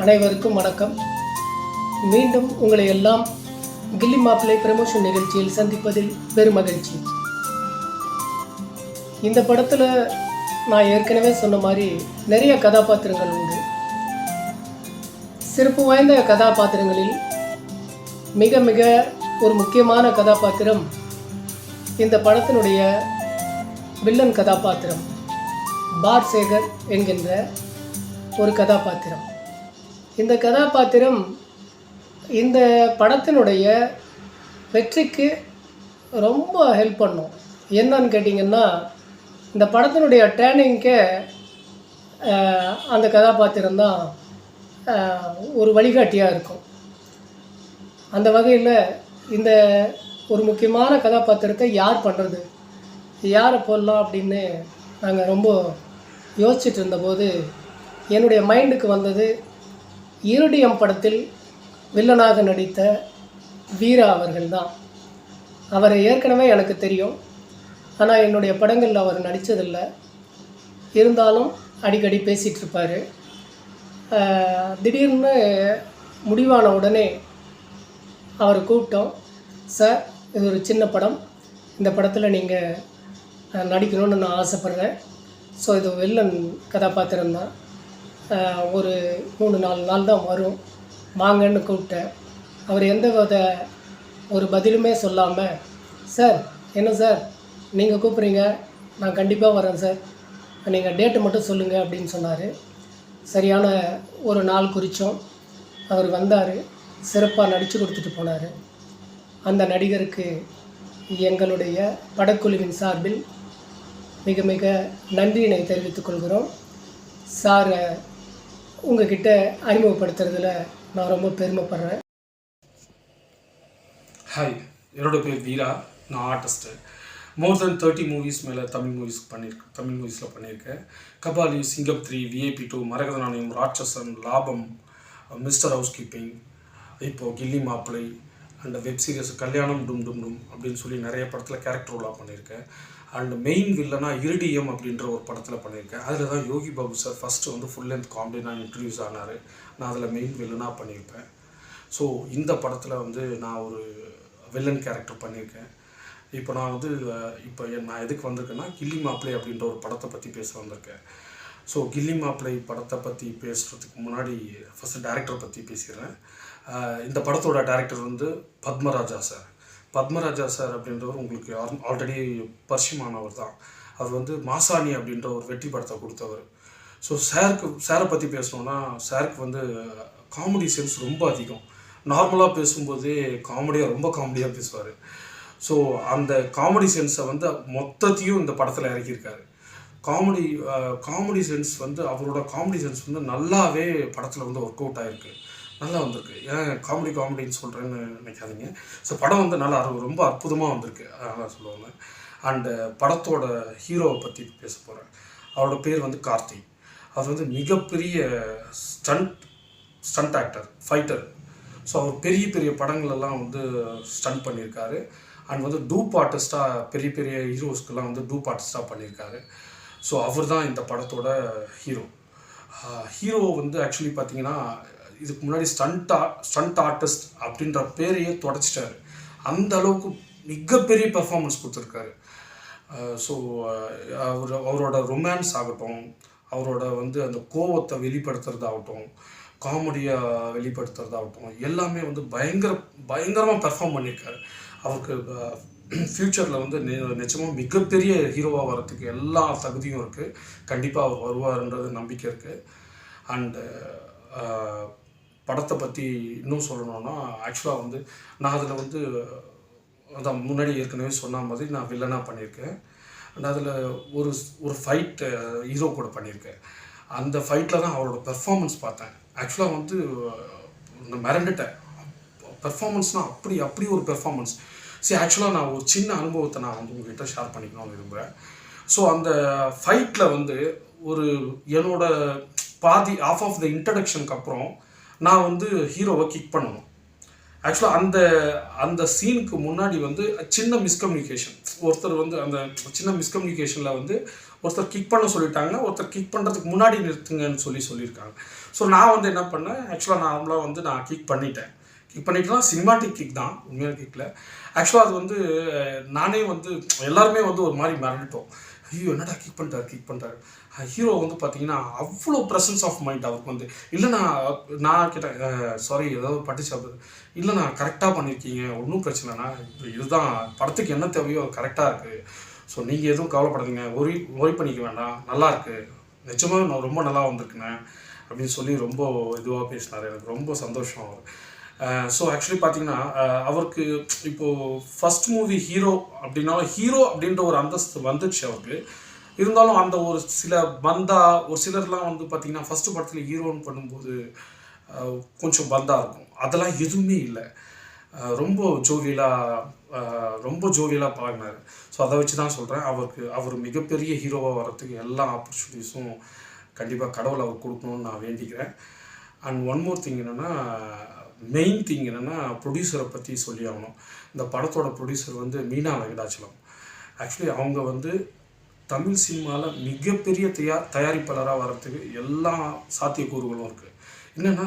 அனைவருக்கும் வணக்கம். மீண்டும் உங்களை எல்லாம் கில்லி மாப்பிள்ளை ப்ரமோஷன் நிகழ்ச்சியில் சந்திப்பதில் பெரும் மகிழ்ச்சி. இந்த படத்தில் நான் ஏற்கனவே சொன்ன மாதிரி நிறைய கதாபாத்திரங்கள் உண்டு. சிறப்பு வாய்ந்த கதாபாத்திரங்களில் மிக மிக ஒரு முக்கியமான கதாபாத்திரம் இந்த படத்தினுடைய வில்லன் கதாபாத்திரம் பார்சேகர் என்கின்ற ஒரு கதாபாத்திரம். இந்த கதாபாத்திரம் இந்த படத்தினுடைய வெற்றிக்கு ரொம்ப ஹெல்ப் பண்ணும். என்னன்னு கேட்டிங்கன்னா, இந்த படத்தினுடைய டேர்னிங்க்கே அந்த கதாபாத்திரம் தான் ஒரு வழிகாட்டியாக இருக்கும். அந்த வகையில் இந்த ஒரு முக்கியமான கதாபாத்திரத்தை யார் பண்ணுறது, யாரை போடலாம் அப்படின்னு நாங்கள் ரொம்ப யோசிச்சுட்டு இருந்தபோது என்னுடைய மைண்டுக்கு வந்தது இருடியம் படத்தில் வில்லனாக நடித்த வீரா அவர்கள் தான். அவரை ஏற்கனவே எனக்கு தெரியும், ஆனால் என்னுடைய படங்களில் அவர் நடித்ததில்லை. இருந்தாலும் அடிக்கடி பேசிகிட்டு இருப்பார். திடீர்னு முடிவான உடனே அவரை கூப்பிட்டோம். சார், இது ஒரு சின்ன படம், இந்த படத்தில் நீங்கள் நடிக்கணும்னு நான் ஆசைப்பட்றேன். ஸோ இது வில்லன் கதாபாத்திரம்தான், ஒரு 3-4 நாள் தான் வரும், வாங்கன்னு கூப்பிட்டேன். அவர் எந்த வித ஒரு பதிலுமே சொல்லாமல், சார் என்ன சார் நீங்கள் கூப்பிட்றீங்க, நான் கண்டிப்பாக வரேன் சார், நீங்கள் டேட்டு மட்டும் சொல்லுங்கள் அப்படின்னு சொன்னார். சரியான ஒரு நாள் குறித்தோம். அவர் வந்தார், சிறப்பாக நடித்து கொடுத்துட்டு போனார். அந்த நடிகருக்கு எங்களுடைய படக்குழுவின் சார்பில் மிக மிக நன்றியினை தெரிவித்துக் கொள்கிறோம். சார், உங்ககிட்ட அறிமுகப்படுத்துறதுல நான் ரொம்ப பெருமைப்படுறேன். ஹாய், என்னோட பேர் வீரா. நான் ஆர்டிஸ்ட்டு. மோர் தென் 30 மூவிஸ் மேலே தமிழ் மூவிஸில் பண்ணியிருக்கேன். கபாலி, சிங்கம் 3, VIP 2, மரகத நாணயம், ராட்சசன், லாபம், மிஸ்டர் ஹவுஸ் கீப்பிங், இப்போது கில்லி மாப்பிள்ளை அண்ட் வெப் சீரிஸ் கல்யாணம் டும் டும் டும் அப்படின்னு சொல்லி நிறைய படத்தில் கேரக்டர் ரோலாக பண்ணியிருக்கேன். அண்ட் மெயின் வில்லனாக இருடியம் அப்படின்ற ஒரு படத்தில் பண்ணியிருக்கேன். அதில் தான் யோகி பாபு சார் ஃபஸ்ட்டு வந்து ஃபுல் லென்த் காமெடினா இன்ட்ரடியூஸ் ஆனார். நான் அதில் மெயின் வில்லனாக பண்ணியிருப்பேன். ஸோ இந்த படத்தில் வந்து நான் ஒரு வில்லன் கேரக்டர் பண்ணியிருக்கேன். இப்போ நான் வந்து நான் எதுக்கு வந்திருக்கேன்னா, கில்லி மாப்பிள்ளை அப்படின்ற ஒரு படத்தை பற்றி பேச வந்திருக்கேன். ஸோ கில்லி மாப்பிள்ளை படத்தை பற்றி பேசுகிறதுக்கு முன்னாடி ஃபஸ்ட்டு டேரக்டரை பற்றி பேசிடுறேன். இந்த படத்தோட டேரக்டர் வந்து பத்மராஜா சார். பத்மராஜா சார் அப்படின்றவர் உங்களுக்கு ஆல்ரெடி பரிச்சயமானவர் தான். அவர் வந்து மாசாணி அப்படின்ற ஒரு வெற்றி படத்தை கொடுத்தவர். ஸோ சாரை பற்றி பேசணுன்னா, சாருக்கு வந்து காமெடி சென்ஸ் ரொம்ப அதிகம். நார்மலாக பேசும்போதே ரொம்ப காமெடியாக பேசுவார். ஸோ அந்த காமெடி சென்ஸை வந்து மொத்தத்தையும் இந்த படத்தில் இறக்கியிருக்காரு. காமெடி சென்ஸ் வந்து அவரோட காமெடி சென்ஸ் வந்து நல்லாவே படத்தில் வந்து ஒர்க் அவுட் ஆகிருக்கு, நல்லா வந்திருக்கு. ஏன் காமெடின்னு சொல்கிறேன்னு நினைக்காதீங்க. ஸோ படம் வந்து நல்லா ரொம்ப அற்புதமாக வந்திருக்கு, அதனால் சொல்லுவாங்க. அண்டு படத்தோட ஹீரோவை பற்றி பேச போகிறேன். அவரோட பேர் வந்து கார்த்தி. அவர் வந்து மிகப்பெரிய ஸ்டண்ட் ஆக்டர், ஃபைட்டர். ஸோ அவர் பெரிய பெரிய படங்களெல்லாம் வந்து ஸ்டண்ட் பண்ணியிருக்காரு. அண்ட் வந்து டூப் ஆர்டிஸ்ட்டாக பெரிய பெரிய ஹீரோஸ்க்கெல்லாம் வந்து டூப் ஆர்டிஸ்ட்டாக பண்ணியிருக்காரு. ஸோ அவர் தான் இந்த படத்தோட ஹீரோ வந்து ஆக்சுவலி பார்த்தீங்கன்னா, இதுக்கு முன்னாடி ஸ்டண்ட் ஆர்டிஸ்ட் அப்படின்ற பேரையே தொடச்சிட்டாரு. அந்த அளவுக்கு மிகப்பெரிய பெர்ஃபார்மன்ஸ் கொடுத்துருக்காரு. ஸோ அவரோட ரொமான்ஸ் ஆகட்டும், அவரோட வந்து அந்த கோவத்தை வெளிப்படுத்துறதாகட்டும், காமெடியாக வெளிப்படுத்துறதாகட்டும், எல்லாமே வந்து பயங்கரமாக பெர்ஃபார்ம் பண்ணியிருக்காரு. அவருக்கு ஃப்யூச்சரில் வந்து நிச்சயமாக மிகப்பெரிய ஹீரோவாக வரத்துக்கு எல்லா தகுதியும் இருக்குது. கண்டிப்பாக அவர் வருவார்ன்றது நம்பிக்கை இருக்குது. அண்டு படத்தை பற்றி இன்னும் சொல்லணுன்னா, ஆக்சுவலாக வந்து நான் அதில் வந்து அதான் முன்னாடி ஏற்கனவே சொன்ன மாதிரி நான் வில்லனாக பண்ணியிருக்கேன். அண்ட் அதில் ஒரு ஃபைட் ஹீரோ கூட பண்ணியிருக்கேன். அந்த ஃபைட்டில் தான் அவரோட பெர்ஃபார்மன்ஸ் பார்த்தேன். ஆக்சுவலாக வந்து நான் மிரண்டுட்டேன். பெர்ஃபார்மன்ஸ்னால் அப்படி ஒரு பெர்ஃபார்மன்ஸ். ஆக்சுவலாக நான் ஒரு சின்ன அனுபவத்தை நான் வந்து உங்கள்கிட்ட ஷேர் பண்ணிக்கணும்னு விரும்புகிறேன். ஸோ அந்த ஃபைட்டில் வந்து என்னோட பாதி ஆஃப் த இன்ட்ரடக்ஷனுக்கு அப்புறம் நான் வந்து ஹீரோவை கிக் பண்ணணும். ஆக்சுவலாக அந்த சீனுக்கு முன்னாடி வந்து சின்ன மிஸ்கம்யூனிகேஷன், ஒருத்தர் வந்து அந்த சின்ன மிஸ்கம்யூனிகேஷனில் வந்து ஒருத்தர் கிக் பண்ண சொல்லிட்டாங்க, ஒருத்தர் கிக் பண்ணுறதுக்கு முன்னாடி நிறுத்துங்கன்னு சொல்லியிருக்காங்க. ஸோ நான் வந்து என்ன பண்ணேன், ஆக்சுவலாக நார்மலாக வந்து நான் கிக் பண்ணிட்டேன்னா சினிமாட்டிக் கிக் தான், உண்மையான கிக்கில். ஆக்சுவலாக அது வந்து நானே வந்து எல்லாருமே வந்து ஒரு மாதிரி மிரண்டுட்டோம். ஐயோ என்னடா கிக் பண்ணிட்டாரு. ஹீரோ வந்து பார்த்தீங்கன்னா அவ்வளோ ப்ரெசன்ஸ் ஆஃப் மைண்ட் அவருக்கு வந்து. இல்லைண்ணா நான் கேட்டேன், சாரி ஏதாவது பட்டுச்சு. இல்லைண்ணா கரெக்டாக பண்ணியிருக்கீங்க, ஒன்றும் பிரச்சனைண்ணா, இதுதான் படத்துக்கு என்ன தேவையோ அது கரெக்டாக இருக்குது. ஸோ நீங்கள் எதுவும் கவலைப்படாதீங்க, ஒரி பண்ணிக்க வேண்டாம், நல்லாயிருக்கு, நிஜமாக நான் ரொம்ப நல்லா வந்திருக்குண்ணே அப்படின்னு சொல்லி ரொம்ப இதுவாக பேசினார். எனக்கு ரொம்ப சந்தோஷம் அவர். ஸோ ஆக்சுவலி பார்த்தீங்கன்னா அவருக்கு இப்போது ஃபஸ்ட் மூவி ஹீரோ அப்படின்ற ஒரு அந்தஸ்து வந்துடுச்சு அவருக்கு. இருந்தாலும் அந்த ஒரு சில ஒரு சிலர்லாம் வந்து பார்த்திங்கன்னா ஃபஸ்ட்டு படத்தில் ஹீரோன்னு பண்ணும்போது கொஞ்சம் பந்தா இருக்கும். அதெல்லாம் எதுவுமே இல்லை. ரொம்ப ஜோவியலாக பாடினார். ஸோ அதை வச்சு தான் சொல்கிறேன், அவர் மிகப்பெரிய ஹீரோவாக வர்றதுக்கு எல்லா ஆப்பர்ச்சுனிட்டிஸும் கண்டிப்பாக கடவுள் அவர் கொடுக்கணும்னு நான் வேண்டிக்கிறேன். அண்ட் ஒன் மோர் திங் என்னென்னா, மெயின் திங் என்னென்னா, ப்ரொடியூசரை பற்றி சொல்லி ஆகணும். இந்த படத்தோட ப்ரொடியூசர் வந்து மீனா வெங்கடாச்சலம். ஆக்சுவலி அவங்க வந்து தமிழ் சினிமாவில் மிகப்பெரிய தயாரிப்பாளராக வர்றதுக்கு எல்லா சாத்தியக்கூறுகளும் இருக்குது. என்னென்னா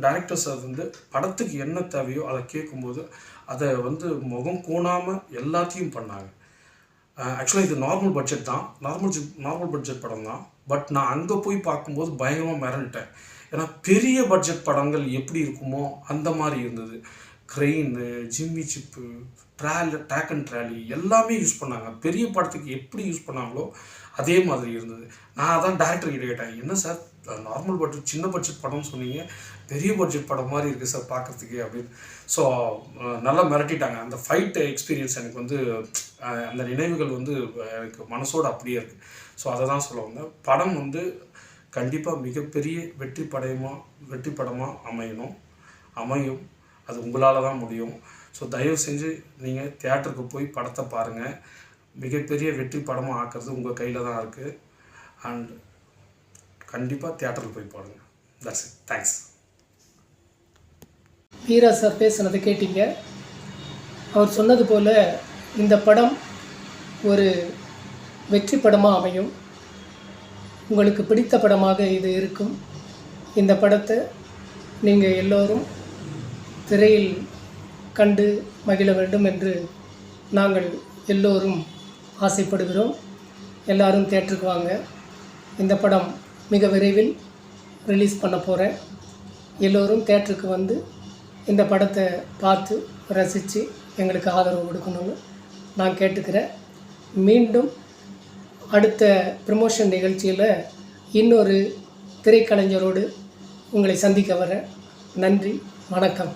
டைரக்டர் சார் வந்து படத்துக்கு என்ன தேவையோ அதை கேட்கும்போது அதை வந்து முகம் கோணாமல் எல்லாத்தையும் பண்ணாங்க. ஆக்சுவலாக இது நார்மல் பட்ஜெட் தான், நார்மல் பட்ஜெட் படம் தான். பட் நான் அங்கே போய் பார்க்கும்போது பயங்கரமாக மிரண்டுட்டேன். ஏன்னா பெரிய பட்ஜெட் படங்கள் எப்படி இருக்குமோ அந்த மாதிரி இருந்தது. Crane, jimmy jib, track and trolley எல்லாமே யூஸ் பண்ணாங்க. பெரிய படத்துக்கு எப்படி யூஸ் பண்ணாங்களோ அதே மாதிரி இருந்தது. நான் அதான் டேரக்டர்கிட்ட கேட்டேன், என்ன சார் நார்மல் பட்ஜெட் சின்ன பட்ஜெட் படம்னு சொன்னீங்க, பெரிய பட்ஜெட் படம் மாதிரி இருக்குது சார் பார்க்குறதுக்கு அப்படின்னு. ஸோ நல்லா மிரட்டிட்டாங்க. அந்த ஃபைட் எக்ஸ்பீரியன்ஸ் எனக்கு வந்து அந்த நினைவுகள் வந்து எனக்கு மனசோடு அப்படியே இருக்குது. ஸோ அதை தான் சொல்ல வந்தேன். படம் வந்து கண்டிப்பாக மிகப்பெரிய வெற்றி படமாக அமையும். அது உங்களால் தான் முடியும். ஸோ தயவு செஞ்சு நீங்கள் தியேட்டருக்கு போய் படத்தை பாருங்கள். மிகப்பெரிய வெற்றி படமாக ஆக்கிறது உங்கள் கையில் தான் இருக்குது. அண்ட் கண்டிப்பாக தியேட்டருக்கு போய் பாருங்கள். That's it. Thanks. Veera sir பேசுனதை கேட்டீங்க. அவர் சொன்னது போல் இந்த படம் ஒரு வெற்றி படமாக அமையும். உங்களுக்கு பிடித்த படமாக இது இருக்கும். இந்த படத்தை நீங்கள் எல்லோரும் திரையில் கண்டு மகிழ வேண்டும் என்று நாங்கள் எல்லோரும் ஆசைப்படுகிறோம். எல்லாரும் தியேட்டருக்கு வாங்க. இந்த படம் மிக விரைவில் ரிலீஸ் பண்ண போகிறேன். எல்லோரும் தியேட்டருக்கு வந்து இந்த படத்தை பார்த்து ரசித்து எங்களுக்கு ஆதரவு கொடுக்கணும்னு நான் கேட்டுக்கிறேன். மீண்டும் அடுத்த ப்ரமோஷன் நிகழ்ச்சியில் இன்னொரு திரைக்கலைஞரோடு உங்களை சந்திக்க வரேன். நன்றி, வணக்கம்.